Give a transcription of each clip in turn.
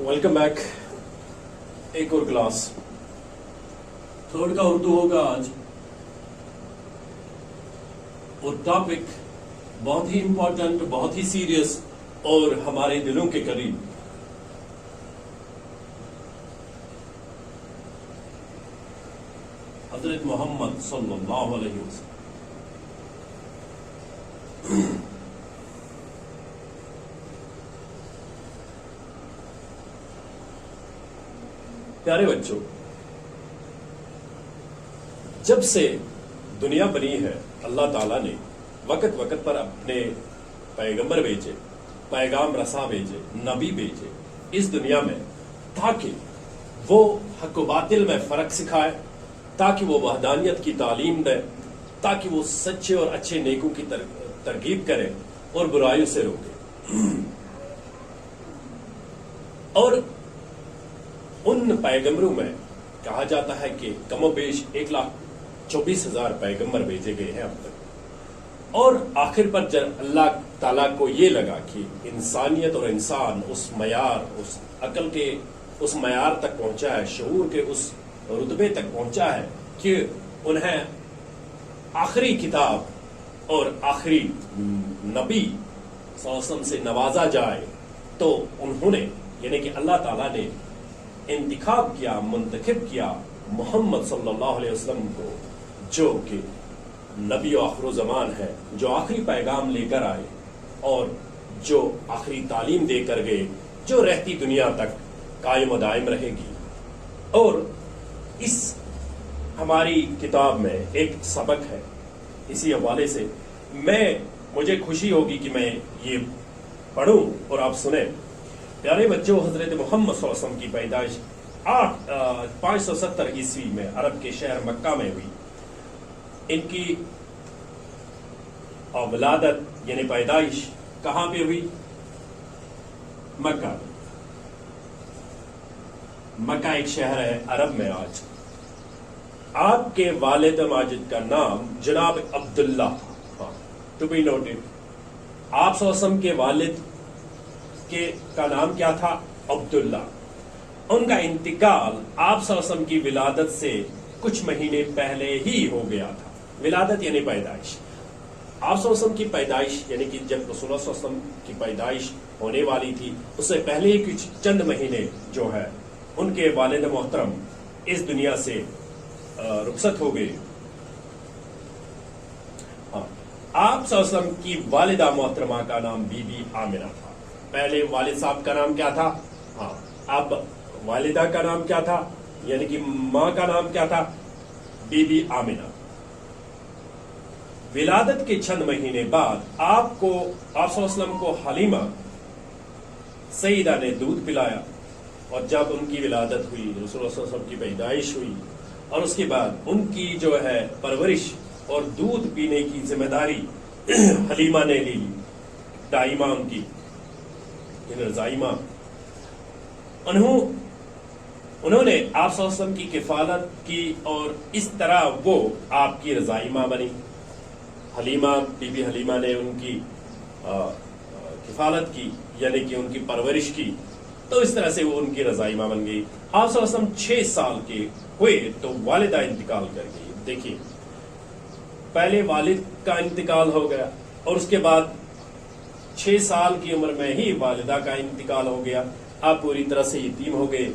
Welcome back. ایک اور class third کا اردو ہوگا آج، اور ٹاپک بہت ہی امپورٹنٹ، بہت ہی سیریس اور ہمارے دلوں کے قریب. حضرت محمد صلی اللہ علیہ وسلم. پیارے بچوں، جب سے دنیا بنی ہے اللہ تعالیٰ نے وقت وقت پر اپنے پیغمبر بھیجے، پیغام رساں بھیجے، نبی بھیجے اس دنیا میں، تاکہ وہ حق و باطل میں فرق سکھائے، تاکہ وہ وحدانیت کی تعلیم دے، تاکہ وہ سچے اور اچھے نیکوں کی ترغیب کرے اور برائیوں سے روکے. اور ان پیغمبروں میں کہا جاتا ہے کہ کم و بیش 1,24,000 پیغمبر بھیجے گئے ہیں اب تک. اور آخر پر جب اللہ تعالیٰ کو یہ لگا کہ انسانیت اور انسان اس معیار، اس عقل کے اس معیار تک پہنچا ہے، شعور کے اس رتبے تک پہنچا ہے کہ انہیں آخری کتاب اور آخری نبی صلی اللہ علیہ وسلم سے نوازا جائے، تو انہوں نے یعنی کہ اللہ تعالیٰ نے انتخاب کیا، منتخب کیا محمد صلی اللہ علیہ وسلم کو، جو کہ نبی و آخر زمان ہے، جو آخری پیغام لے کر آئے اور جو آخری تعلیم دے کر گئے، جو رہتی دنیا تک قائم و دائم رہے گی. اور اس ہماری کتاب میں ایک سبق ہے. اسی حوالے سے مجھے خوشی ہوگی کہ میں یہ پڑھوں اور آپ سنیں. پیارے بچوں، حضرت محمد صلی اللہ علیہ وسلم کی پیدائش 570 عیسوی میں عرب کے شہر مکہ میں ہوئی. ان کی ولادت یعنی پیدائش کہاں پہ ہوئی؟ مکہ. مکہ ایک شہر ہے عرب میں. آج آپ کے والد ماجد کا نام جناب عبداللہ تھا. ٹو بی نوٹڈ، آپ صلی اللہ علیہ وسلم کے والد کا نام کیا تھا؟ عبداللہ. ان کا انتقال آپ صلی اللہ علیہ وسلم کی ولادت سے کچھ مہینے پہلے ہی ہو گیا تھا. ولادت یعنی پیدائش. آپ صلی اللہ علیہ وسلم کی پیدائش یعنی کہ جب رسول اللہ صلی اللہ علیہ وسلم کی پیدائش ہونے والی تھی، اس سے پہلے ہی کچھ چند مہینے جو ہے ان کے والد محترم اس دنیا سے رخصت ہو گئے. آپ صلی اللہ علیہ وسلم کی والدہ محترمہ کا نام بی بی آمنہ تھا. پہلے والد صاحب کا نام کیا تھا؟ اب والدہ کا نام کیا تھا؟ یعنی کہ ماں کا نام کیا تھا؟ بی بی آمنہ. ولادت کے چند مہینے بعد آپ صلی اللہ علیہ وسلم کو حلیمہ سیدہ نے دودھ پلایا، اور جب ان کی ولادت ہوئی، رسول اللہ صلی اللہ علیہ وسلم کی پیدائش ہوئی، اور اس کے بعد ان کی جو ہے پرورش اور دودھ پینے کی ذمہ داری حلیمہ نے لی. دائمہ ان کی رضائمہ، انہوں نے آپ صلی اللہ علیہ وسلم کی کفالت کی، اور اس طرح وہ آپ کی رضائمہ بنی. حلیمہ بی بی حلیمہ نے ان کی کفالت کی یعنی کہ ان کی پرورش کی، تو اس طرح سے وہ ان کی رضائمہ بن گئی. آپ صلی اللہ علیہ وسلم 6 سال کے ہوئے تو والدہ انتقال کر گئی. دیکھیے، پہلے والد کا انتقال ہو گیا، اور اس کے بعد 6 سال کی عمر میں ہی والدہ کا انتقال ہو گیا. آپ پوری طرح سے یتیم ہو گئے.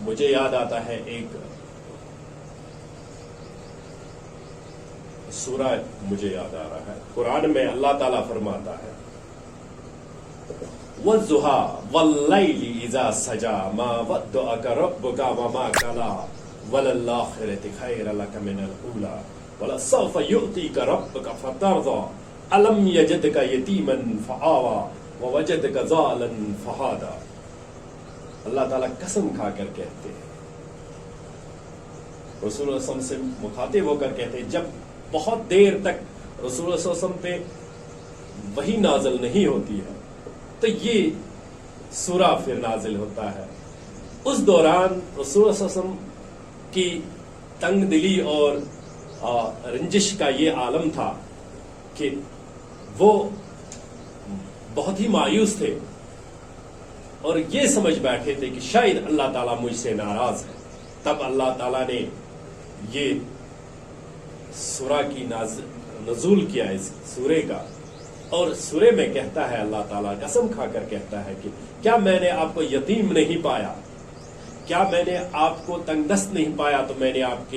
مجھے یاد آتا ہے ایک سورہ، مجھے یاد آ رہا ہے، قرآن میں اللہ تعالیٰ فرماتا ہے وَالضُّحَىٰ وَاللَّيْلِ إِذَا سَجَىٰ مَا وَدَّعَكَ رَبُّكَ وَمَا قَلَىٰ وَلَلْآخِرَةُ خَيْرٌ لَكَ مِنَ الْأُولَىٰ وَلَسَوْفَ يُعْطِيكَ رَبُّكَ فَتَرْضَىٰ أَلَمْ يَجِدْكَ يَتِيمًا فَآوَىٰ وَوَجَدَكَ ضَالًّا فَهَدَىٰ. اللہ تعالیٰ قسم کھا کر کہتے ہیں، رسول اللہ صلی اللہ علیہ وسلم سے مخاطب ہو کر کہتے ہیں، جب بہت دیر تک رسول اللہ صلی اللہ علیہ وسلم پہ وحی نازل نہیں ہوتی ہے تو یہ سورہ پھر نازل ہوتا ہے. اس دوران رسول اللہ صلی اللہ علیہ وسلم کی تنگ دلی اور رنجش کا یہ عالم تھا کہ وہ بہت ہی مایوس تھے اور یہ سمجھ بیٹھے تھے کہ شاید اللہ تعالیٰ مجھ سے ناراض ہے. تب اللہ تعالیٰ نے یہ سورہ کی نزول کیا اس سورے کا، اور سورے میں کہتا ہے اللہ تعالیٰ قسم کھا کر کہتا ہے کہ کیا میں نے آپ کو یتیم نہیں پایا، کیا میں نے آپ کو تنگ دست نہیں پایا تو میں نے آپ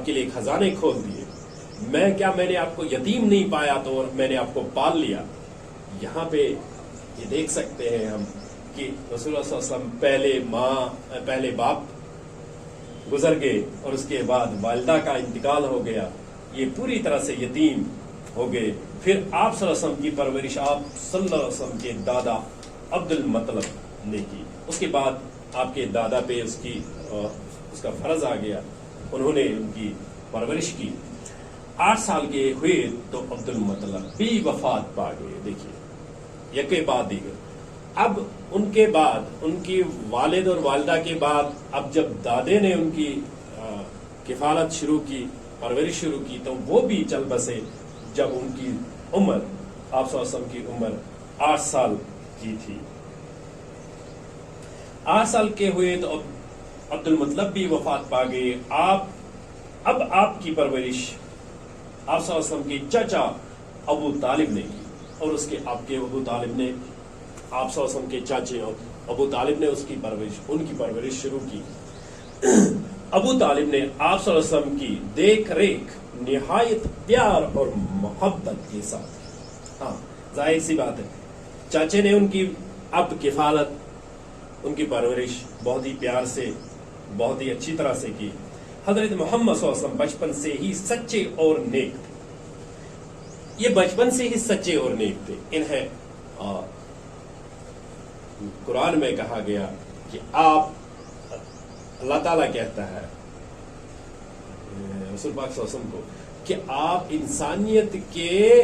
کے لیے خزانے کھول دیے، میں نے آپ کو یتیم نہیں پایا تو میں نے آپ کو پال لیا. یہاں پہ یہ دیکھ سکتے ہیں ہم کہ رسول اللہ صلی اللہ علیہ وسلم پہلے باپ گزر گئے اور اس کے بعد والدہ کا انتقال ہو گیا، یہ پوری طرح سے یتیم ہو گئے. پھر آپ صلی اللہ علیہ وسلم کی پرورش آپ صلی اللہ علیہ وسلم کے دادا عبد المطلب نے کی. اس کے بعد آپ کے دادا پہ اس کا فرض آ گیا، انہوں نے ان کی پرورش کی. 8 سال کے ہوئے تو عبد المطلب بھی وفات پا گئے. دیکھیے یکے بعد دیگر. اب ان کے بعد ان کی والد اور والدہ کے بعد اب جب دادے نے ان کی کفالت شروع کی، پرورش شروع کی، تو وہ بھی چل بسے جب ان کی عمر آپ صلی اللہ علیہ وسلم کی عمر 8 سال کی تھی. 8 سال کے ہوئے تو عبد المطلب بھی وفات پا گئے. اب آپ کی پرورش آپ صلی اللہ علیہ وسلم کے چچا ابو طالب نے کی، اور اس کے آپ کے ابو طالب نے آپ صلی اللہ علیہ وسلم کے چاچے ابو طالب نے ان کی پرورش شروع کی. ابو طالب نے آپ صلی اللہ علیہ وسلم کی دیکھ ریکھ نہایت پیار اور محبت کے ساتھ. ہاں ظاہر سی بات ہے، چاچے نے ان کی اب کفالت، ان کی پرورش بہت ہی پیار سے، بہت ہی اچھی طرح سے کی. حضرت محمد صلی اللہ علیہ وسلم بچپن سے ہی سچے اور نیک تھے. یہ بچپن سے ہی سچے اور نیک تھے. انہیں قرآن میں کہا گیا کہ آپ، اللہ تعالیٰ کہتا ہے رسول پاک صلی اللہ علیہ وسلم کو کہ آپ انسانیت کے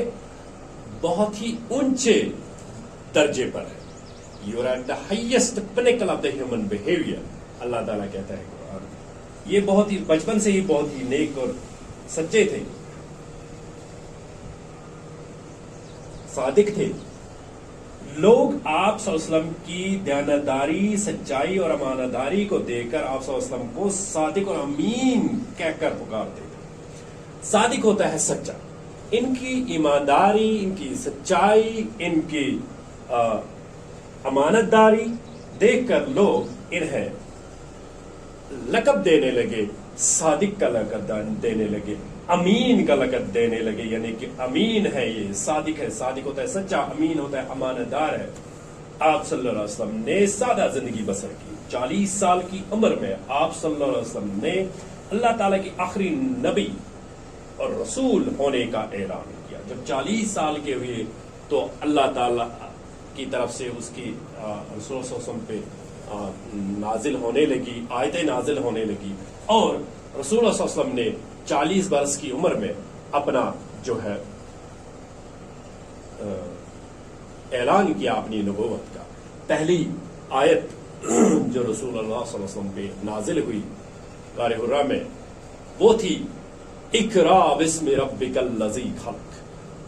بہت ہی اونچے درجے پر ہیں. You are at the highest pinnacle of the human behavior. اللہ تعالیٰ کہتا ہے قرآن. یہ بہت ہی بچپن سے ہی بہت ہی نیک اور سچے تھے، صادق تھے. لوگ آپ صلی اللہ علیہ وسلم کی دیانتداری، سچائی اور امانتداری کو دیکھ کر آپ صلی اللہ علیہ وسلم کو صادق اور امین کہہ کر پکارتے تھے. صادق ہوتا ہے سچا. ان کی ایمانداری، ان کی سچائی، ان کی امانت داری دیکھ کر لوگ انہیں لقب دینے لگے، صادق کا لقب دینے لگے، امین کا لقب دینے لگے. یعنی کہ امین ہے، یہ صادق ہے. صادق ہوتا ہے سچا، امین ہوتا ہے امانت دار ہے. آپ صلی اللہ علیہ وسلم نے سادہ زندگی بسر کی. 40 سال کی عمر میں آپ صلی اللہ علیہ وسلم نے اللہ تعالیٰ کی آخری نبی اور رسول ہونے کا اعلان کیا. جب 40 سال کے ہوئے تو اللہ تعالیٰ کی طرف سے اس کی رسول صلی اللہ علیہ وسلم پہ نازل ہونے لگی، آیتیں نازل ہونے لگی، اور رسول اللہ صلی اللہ علیہ وسلم نے 40 برس کی عمر میں اپنا جو ہے اعلان کیا اپنی نبوت کا. پہلی آیت جو رسول اللہ صلی اللہ علیہ وسلم پہ نازل ہوئی غار حرا میں وہ تھی اقرا بسم ربک الذی خلق.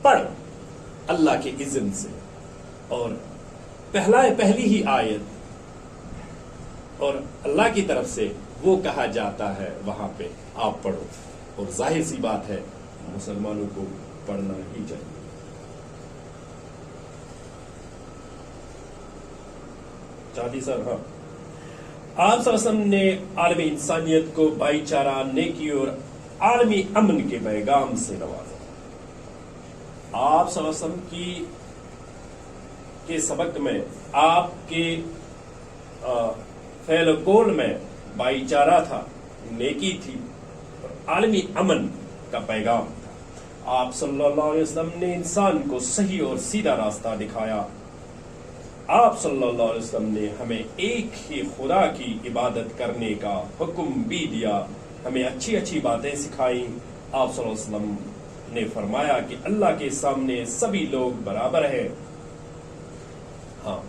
پڑھ اللہ کے اذن سے. اور پہلی ہی آیت اور اللہ کی طرف سے وہ کہا جاتا ہے وہاں پہ آپ پڑھو. اور ظاہر سی بات ہے مسلمانوں کو پڑھنا ہی چاہیے. چاہتی سر ہاں آپ صلی اللہ علیہ وسلم نے عالمی انسانیت کو بھائی چارہ، نیکی اور عالمی امن کے پیغام سے نوازا. آپ صلی اللہ علیہ وسلم کے سبق میں آپ کے فعل و قول میں بھائی چارہ تھا، نیکی تھی اور عالمی امن کا پیغام تھا. آپ صلی اللہ علیہ وسلم نے انسان کو صحیح اور سیدھا راستہ دکھایا. آپ صلی اللہ علیہ وسلم نے ہمیں ایک ہی خدا کی عبادت کرنے کا حکم بھی دیا، ہمیں اچھی اچھی باتیں سکھائیں. آپ صلی اللہ علیہ وسلم نے فرمایا کہ اللہ کے سامنے سبھی لوگ برابر ہیں. ہاں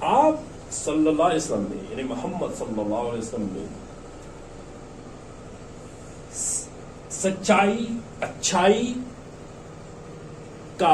آپ صلی اللہ علیہ وسلم نے یعنی محمد صلی اللہ علیہ وسلم نے سچائی، اچھائی کا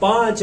5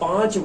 5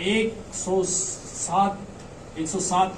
107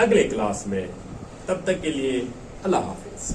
اگلے کلاس میں. تب تک کے لیے اللہ حافظ.